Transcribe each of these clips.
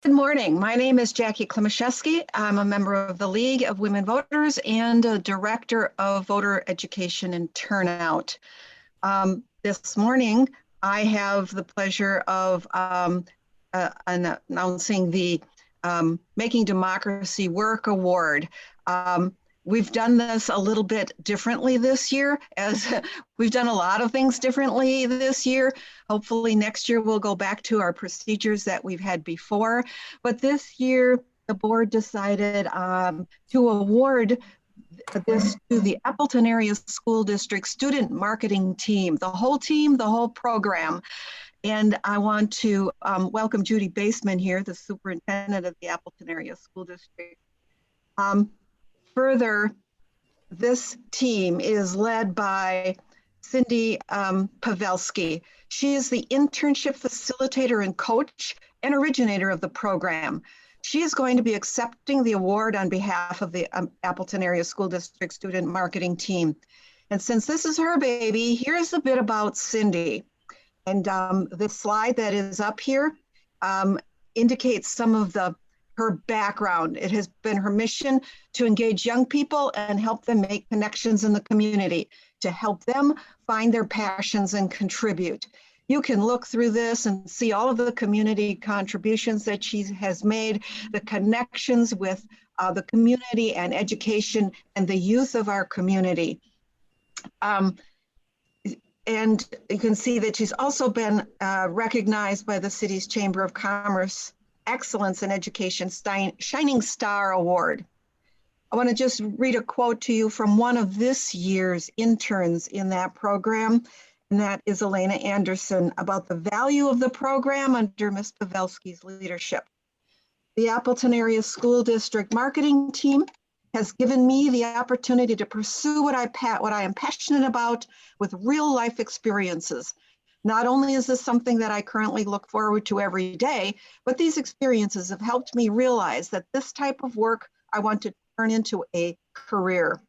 Good morning. My name is Jackie Klimaszewski. I'm a member of the League of Women Voters and a director of voter education and turnout. This morning, I have the pleasure of announcing the Making Democracy Work Award. We've done this a little bit differently this year, as we've done a lot of things differently this year. Hopefully next year we'll go back to our procedures that we've had before. But this year, the board decided to award this to the Appleton Area School District Student Marketing Team, the whole program. And I want to welcome Judy Baseman here, the superintendent of the Appleton Area School District. Further, this team is led by Cindy Pavelski. She is the internship facilitator and coach and originator of the program. She is going to be accepting the award on behalf of the Appleton Area School District Student Marketing Team. And since this is her baby, here's a bit about Cindy. And the slide that is up here indicates some of her background. It has been her mission to engage young people and help them make connections in the community, to help them find their passions and contribute. You can look through this and see all of the community contributions that she has made, the connections with the community and education and the youth of our community. And you can see that she's also been recognized by the city's Chamber of Commerce Excellence in Education Shining Star Award. I want to just read a quote to you from one of this year's interns in that program, and that is Elena Anderson, about the value of the program under Ms. Pavelski's leadership. The Appleton Area School District Marketing Team has given me the opportunity to pursue what I am passionate about with real life experiences. Not only is this something that I currently look forward to every day, but these experiences have helped me realize that this type of work I want to turn into a career.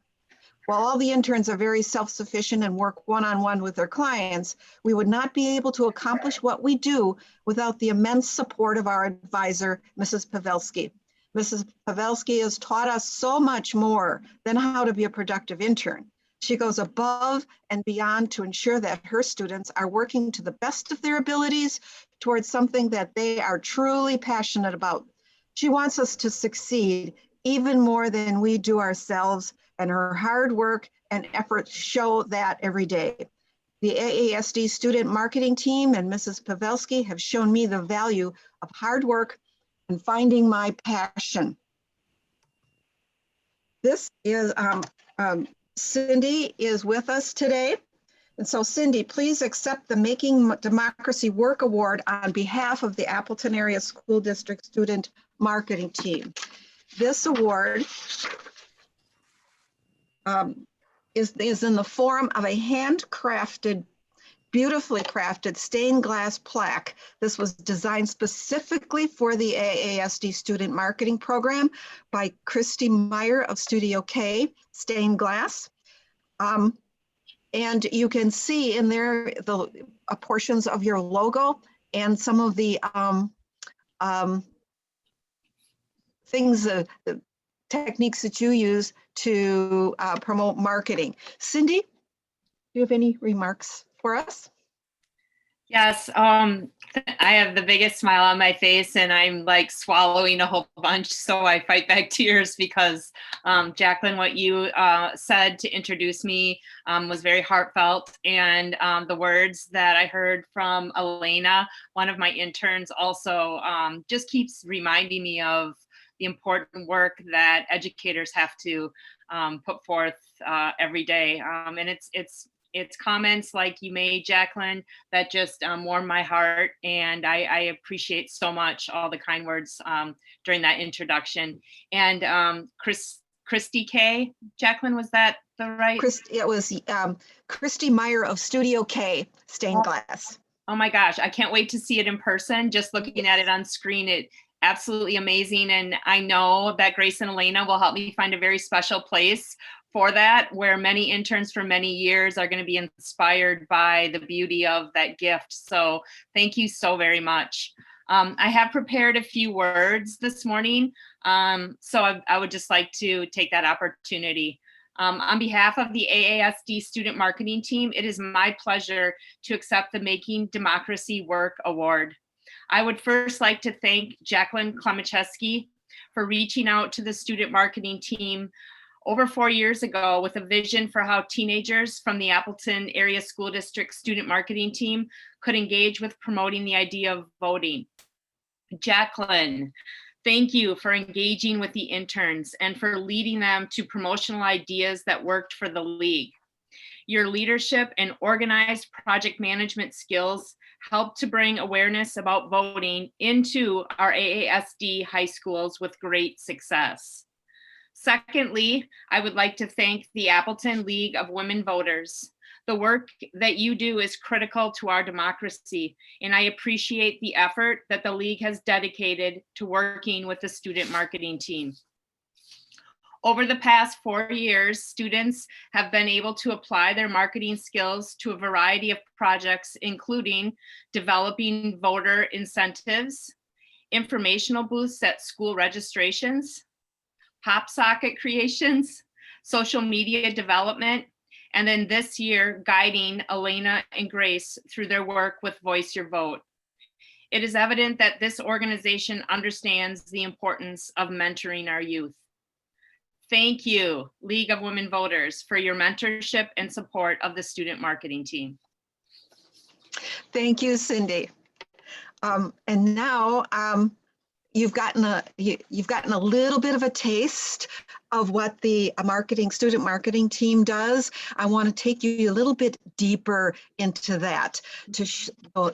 While all the interns are very self-sufficient and work one-on-one with their clients, we would not be able to accomplish what we do without the immense support of our advisor, Mrs. Pavelski. Mrs. Pavelski has taught us so much more than how to be a productive intern. She goes above and beyond to ensure that her students are working to the best of their abilities towards something that they are truly passionate about. She wants us to succeed even more than we do ourselves, and her hard work and efforts show that every day. The AASD student marketing team and Mrs. Pavelski have shown me the value of hard work and finding my passion. This is Cindy is with us today. And so Cindy, please accept the Making Democracy Work Award on behalf of the Appleton Area School District Student Marketing Team. This award is in the form of a handcrafted, beautifully crafted stained glass plaque. This was designed specifically for the AASD Student Marketing Program by Christy Meyer of Studio K, stained glass. And you can see in there the portions of your logo and some of the things, the techniques that you use to promote marketing. Cindy, do you have any remarks for us? Yes, I have the biggest smile on my face and I'm like swallowing a whole bunch, so I fight back tears because Jacqueline, what you said to introduce me was very heartfelt, and the words that I heard from Elena, one of my interns, also just keeps reminding me of the important work that educators have to put forth every day, and it's comments like you made, Jacqueline, that just warmed my heart, and I appreciate so much all the kind words during that introduction. And Christy K, Jacqueline, was that the right? It was Christy Meyer of Studio K, stained glass. Oh my gosh, I can't wait to see it in person. Just looking at it on screen, it absolutely amazing. And I know that Grace and Elena will help me find a very special place for that, where many interns for many years are going to be inspired by the beauty of that gift. So thank you so very much. I have prepared a few words this morning, so I would just like to take that opportunity. On behalf of the AASD Student Marketing Team, it is my pleasure to accept the Making Democracy Work Award. I would first like to thank Jacqueline Klemicheski for reaching out to the Student Marketing Team over 4 years ago with a vision for how teenagers from the Appleton Area School District Student Marketing Team could engage with promoting the idea of voting. Jacqueline, thank you for engaging with the interns and for leading them to promotional ideas that worked for the league. Your leadership and organized project management skills helped to bring awareness about voting into our AASD high schools with great success. Secondly, I would like to thank the Appleton League of Women Voters. The work that you do is critical to our democracy, and I appreciate the effort that the league has dedicated to working with the student marketing team. Over the past 4 years, students have been able to apply their marketing skills to a variety of projects, including developing voter incentives, informational booths at school registrations, pop socket creations, social media development, and then this year, guiding Elena and Grace through their work with Voice Your Vote. It is evident that this organization understands the importance of mentoring our youth. Thank you, League of Women Voters, for your mentorship and support of the student marketing team. Thank you, Cindy. And now you've gotten a little bit of a taste of what the student marketing team does. I want to take you a little bit deeper into that to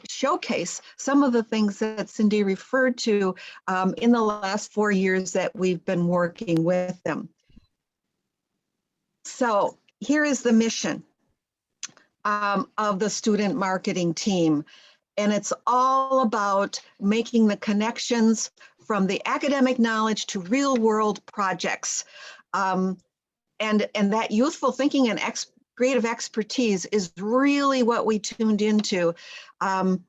showcase some of the things that Cindy referred to in the last 4 years that we've been working with them. So here is the mission of the student marketing team. And it's all about making the connections from the academic knowledge to real world projects. And that youthful thinking and creative expertise is really what we tuned into. And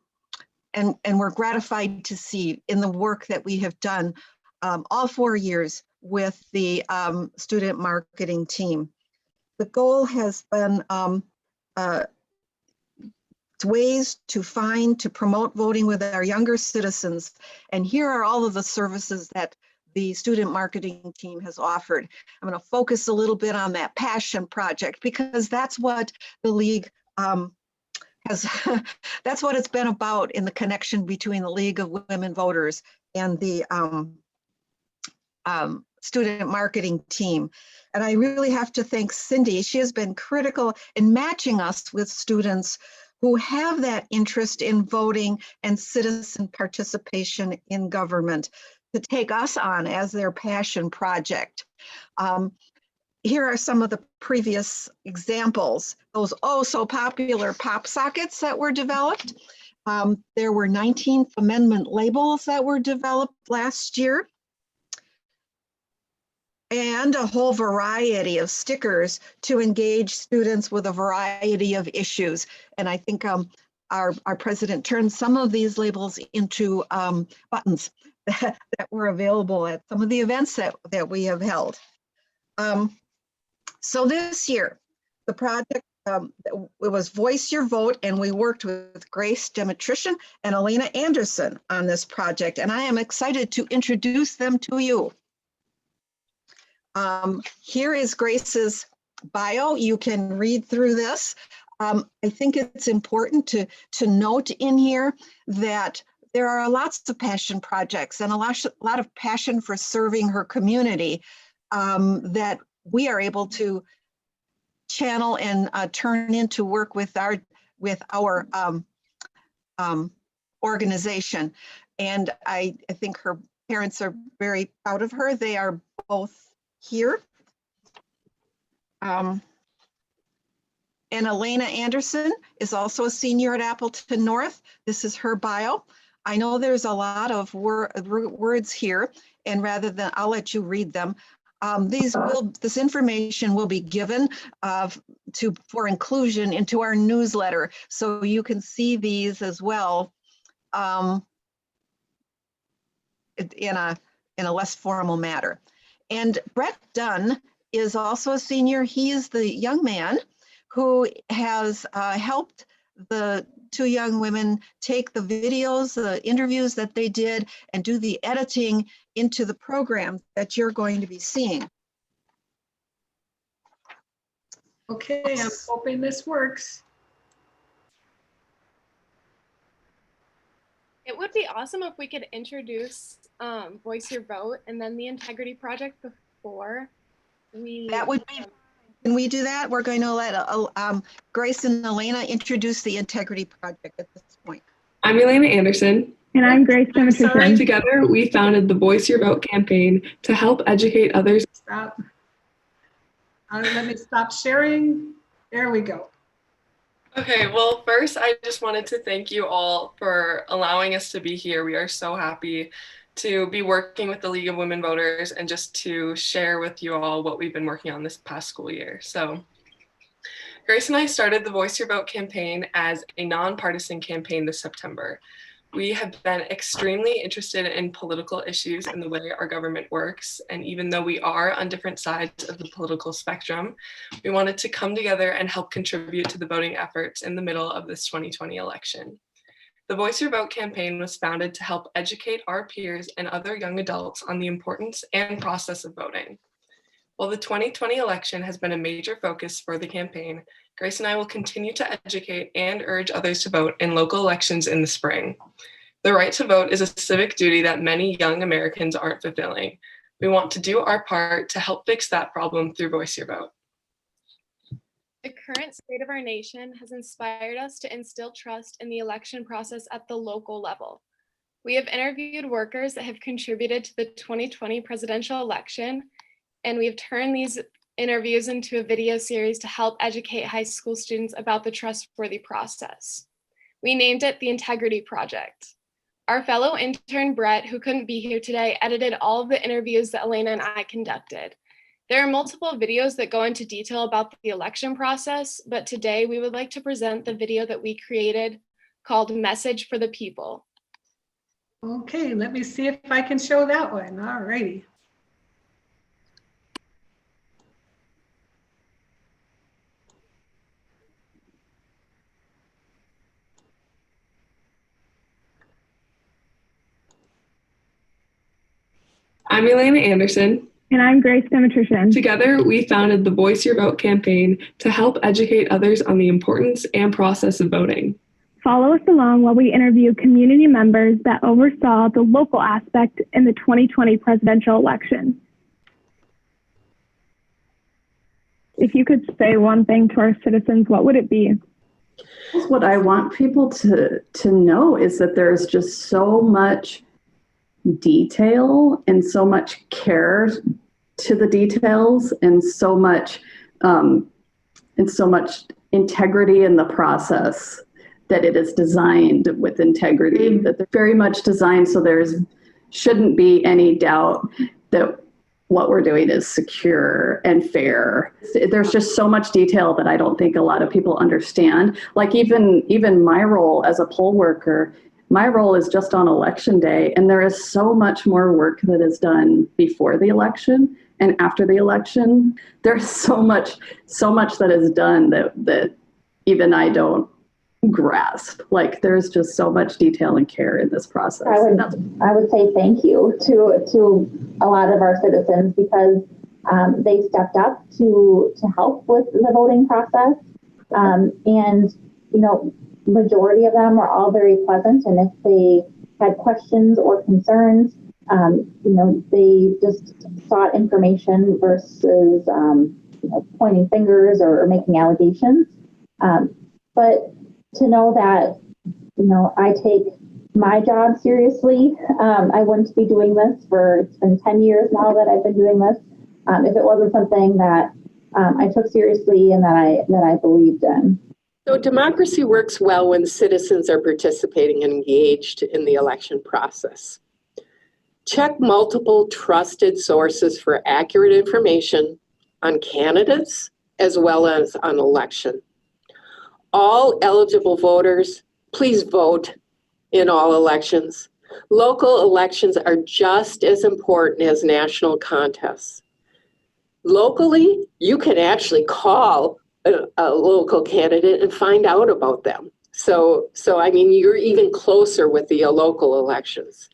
we're gratified to see in the work that we have done all 4 years with the student marketing team. The goal has been ways to promote voting with our younger citizens. And here are all of the services that the student marketing team has offered. I'm going to focus a little bit on that passion project because that's what the league that's what it's been about in the connection between the League of Women Voters and the student marketing team. And I really have to thank Cindy. She has been critical in matching us with students who have that interest in voting and citizen participation in government to take us on as their passion project. Here are some of the previous examples. Those oh so popular pop sockets that were developed. There were 19th Amendment labels that were developed last year, and a whole variety of stickers to engage students with a variety of issues. And I think our president turned some of these labels into buttons that were available at some of the events that we have held. So this year, the project, it was Voice Your Vote, and we worked with Grace Demetrician and Elena Anderson on this project, and I am excited to introduce them to you. Here is Grace's bio. You can read through this. I think it's important to note in here that there are lots of passion projects and a lot of passion for serving her community that we are able to channel and turn into work with our organization. And I think her parents are very proud of her. They are both here. And Elena Anderson is also a senior at Appleton North. This is her bio. I know there's a lot of words here, and rather than, I'll let you read them. This information will be given for inclusion into our newsletter, so you can see these as well in a less formal matter. And Brett Dunn is also a senior. He is the young man who has helped the two young women take the videos, the interviews that they did, and do the editing into the program that you're going to be seeing. Okay, I'm hoping this works. It would be awesome if we could introduce Voice Your Vote and then the Integrity Project before we. That would be. Can we do that? We're going to let Grace and Elena introduce the Integrity Project at this point. I'm Elena Anderson. And I'm Grace Demetrician. Together, we founded the Voice Your Vote campaign to help educate others. Stop. Let me stop sharing. There we go. Okay, well, first, I just wanted to thank you all for allowing us to be here. We are so happy to be working with the League of Women Voters and just to share with you all what we've been working on this past school year. So Grace and I started the Voice Your Vote campaign as a nonpartisan campaign this September. We have been extremely interested in political issues and the way our government works. And even though we are on different sides of the political spectrum, we wanted to come together and help contribute to the voting efforts in the middle of this 2020 election. The Voice Your Vote campaign was founded to help educate our peers and other young adults on the importance and process of voting. While the 2020 election has been a major focus for the campaign, Grace and I will continue to educate and urge others to vote in local elections in the spring. The right to vote is a civic duty that many young Americans aren't fulfilling. We want to do our part to help fix that problem through Voice Your Vote. The current state of our nation has inspired us to instill trust in the election process at the local level. We have interviewed workers that have contributed to the 2020 presidential election, and we've turned these interviews into a video series to help educate high school students about the trustworthy process. We named it the Integrity Project. Our fellow intern, Brett, who couldn't be here today, edited all of the interviews that Elena and I conducted. There are multiple videos that go into detail about the election process, but today we would like to present the video that we created called Message for the People. Okay, let me see if I can show that one. All righty. I'm Elena Anderson. And I'm Grace Demetrician. Together, we founded the Voice Your Vote campaign to help educate others on the importance and process of voting. Follow us along while we interview community members that oversaw the local aspect in the 2020 presidential election. If you could say one thing to our citizens, what would it be? What I want people to know is that there's just so much detail and so much care to the details and so much integrity in the process, that it is designed with integrity, that they're very much designed so there's shouldn't be any doubt that what we're doing is secure and fair. There's just so much detail that I don't think a lot of people understand. Like even my role as a poll worker, my role is just on election day, and there is so much more work that is done before the election and after the election. There's so much that is done that even I don't grasp. Like, there's just so much detail and care in this process. I would say thank you to a lot of our citizens, because they stepped up to help with the voting process, and majority of them were all very pleasant, and if they had questions or concerns, they just sought information versus pointing fingers or making allegations. But to know that I take my job seriously, I wouldn't be doing this it's been 10 years now that I've been doing this, if it wasn't something that I took seriously and that I believed in. So democracy works well when citizens are participating and engaged in the election process. Check multiple trusted sources for accurate information on candidates as well as on election. All eligible voters, please vote in all elections. Local elections are just as important as national contests. Locally, you can actually call a local candidate and find out about them. So I mean, you're even closer with the local elections.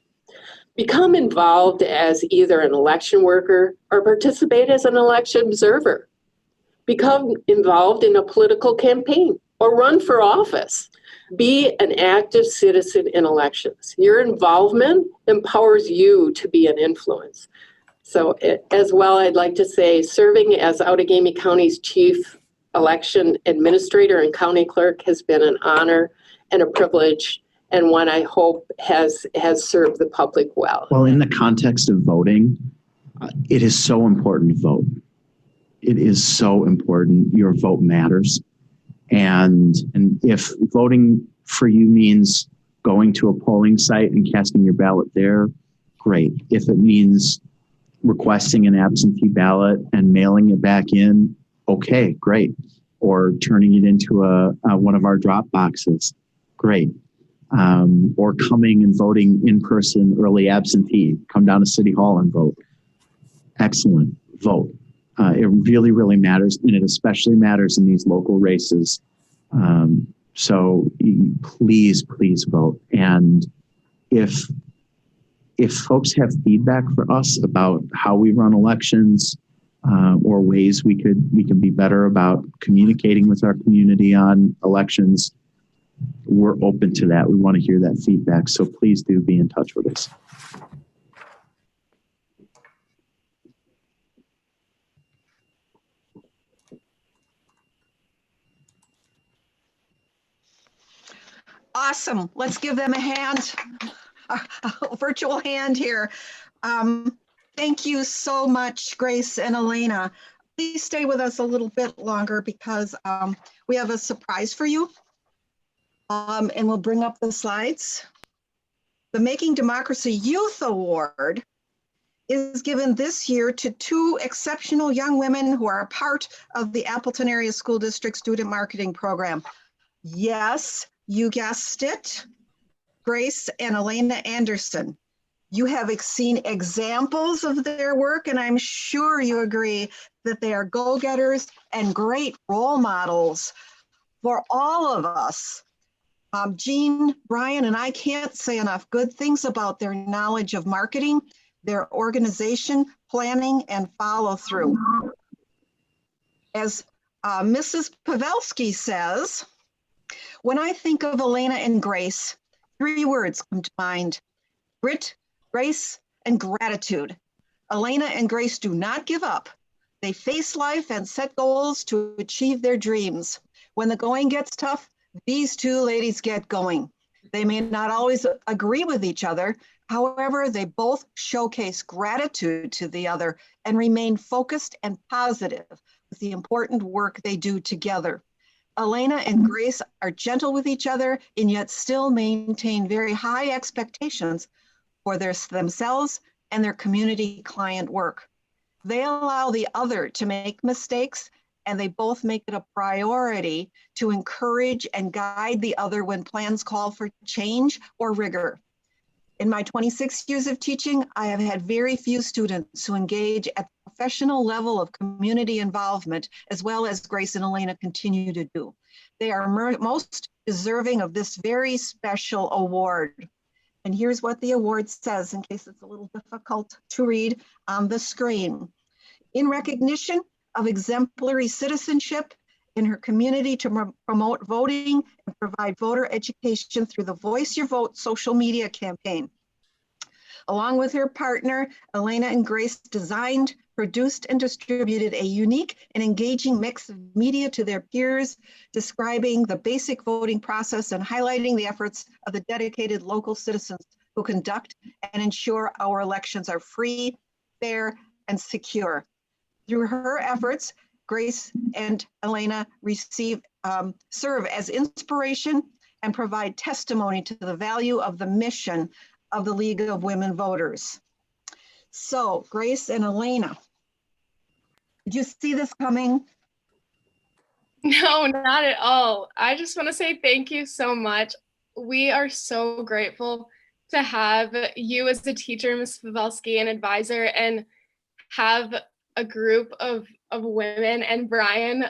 Become involved as either an election worker or participate as an election observer. Become involved in a political campaign or run for office. Be an active citizen in elections. Your involvement empowers you to be an influence. So as well, I'd like to say serving as Outagamie County's Chief Election Administrator and County Clerk has been an honor and a privilege, and one I hope has served the public well. Well, in the context of voting, it is so important to vote. It is so important. Your vote matters. And if voting for you means going to a polling site and casting your ballot there, great. If it means requesting an absentee ballot and mailing it back in, okay, great. Or turning it into one of our drop boxes, great. Or coming and voting in person, early absentee, come down to City Hall and vote. Excellent, vote. It really, really matters, and it especially matters in these local races. So please, please vote. And if folks have feedback for us about how we run elections, or ways we can be better about communicating with our community on elections, we're open to that. We want to hear that feedback. So please do be in touch with us. Awesome. Let's give them a hand, a virtual hand here. Thank you so much, Grace and Elena. Please stay with us a little bit longer because we have a surprise for you. And we'll bring up the slides. The Making Democracy Youth Award is given this year to two exceptional young women who are a part of the Appleton Area School District Student Marketing Program. Yes, you guessed it, Grace and Elena Anderson. You have seen examples of their work, and I'm sure you agree that they are go-getters and great role models for all of us. Jean, Brian, and I can't say enough good things about their knowledge of marketing, their organization, planning, and follow-through. As Mrs. Pavelski says, when I think of Elena and Grace, 3 words come to mind: grit, grace, and gratitude. Elena and Grace do not give up. They face life and set goals to achieve their dreams. When the going gets tough, these two ladies get going. They may not always agree with each other. However, they both showcase gratitude to the other and remain focused and positive with the important work they do together. Elena and Grace are gentle with each other and yet still maintain very high expectations for themselves and their community client work. They allow the other to make mistakes, and they both make it a priority to encourage and guide the other when plans call for change or rigor. In my 26 years of teaching, I have had very few students who engage at the professional level of community involvement, as well as Grace and Elena continue to do. They are most deserving of this very special award. And here's what the award says, in case it's a little difficult to read on the screen. In recognition of exemplary citizenship in her community to promote voting and provide voter education through the Voice Your Vote social media campaign. Along with her partner, Elena and Grace designed, produced, and distributed a unique and engaging mix of media to their peers, describing the basic voting process and highlighting the efforts of the dedicated local citizens who conduct and ensure our elections are free, fair, and secure. Through her efforts, Grace and Elena serve as inspiration and provide testimony to the value of the mission of the League of Women Voters. So, Grace and Elena, did you see this coming? No, not at all. I just want to say thank you so much. We are so grateful to have you as a teacher, Ms. Pavelski, an advisor, and have a group of women and Brian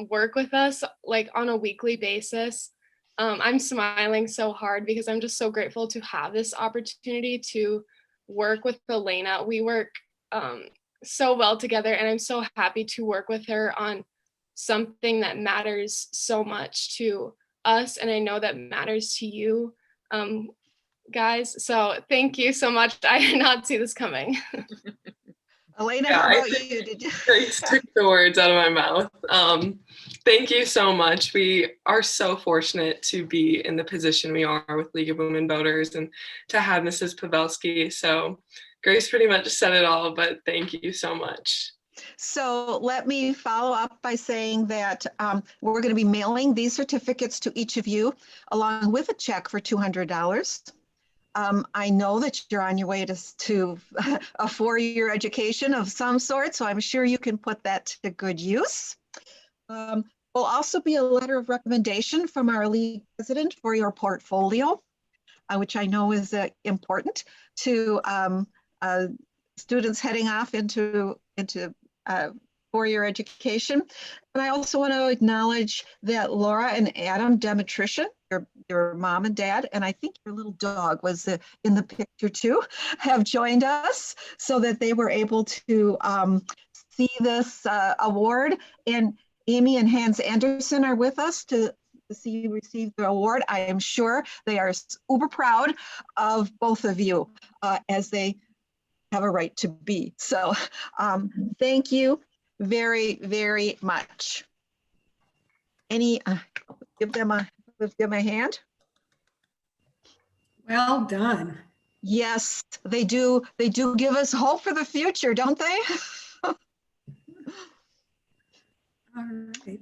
work with us like on a weekly basis. I'm smiling so hard because I'm just so grateful to have this opportunity to work with Elena. We work so well together, and I'm so happy to work with her on something that matters so much to us, and I know that matters to you guys. So thank you so much. I did not see this coming. Elena, Yeah, how I about think you? Did you? Grace took the words out of my mouth. Thank you so much. We are so fortunate to be in the position we are with League of Women Voters and to have Mrs. Pavelski. So Grace pretty much said it all, but thank you so much. So let me follow up by saying that we're going to be mailing these certificates to each of you along with a check for $200. I know that you're on your way to a four-year education of some sort, so I'm sure you can put that to good use. Will also be a letter of recommendation from our league president for your portfolio, which I know is important to students heading off into four-year education. And I also want to acknowledge that Laura and Adam Demetrician, your mom and dad, and I think your little dog was in the picture too, have joined us so that they were able to see this award. And Amy and Hans Anderson are with us to see you receive the award. I am sure they are uber proud of both of you as they have a right to be. So thank you very, very much. Give them a hand. Well done. Yes, they do. They do give us hope for the future, don't they? All right.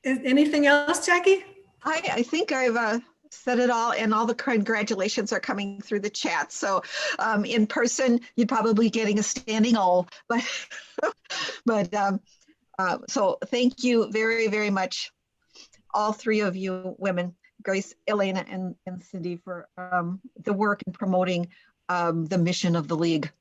Is anything else, Jackie? I think I've said it all, and all the congratulations are coming through the chat. So in person, you're probably getting a standing O, but so thank you very, very much, all three of you women, Grace, Elena, and Cindy, for the work in promoting the mission of the League.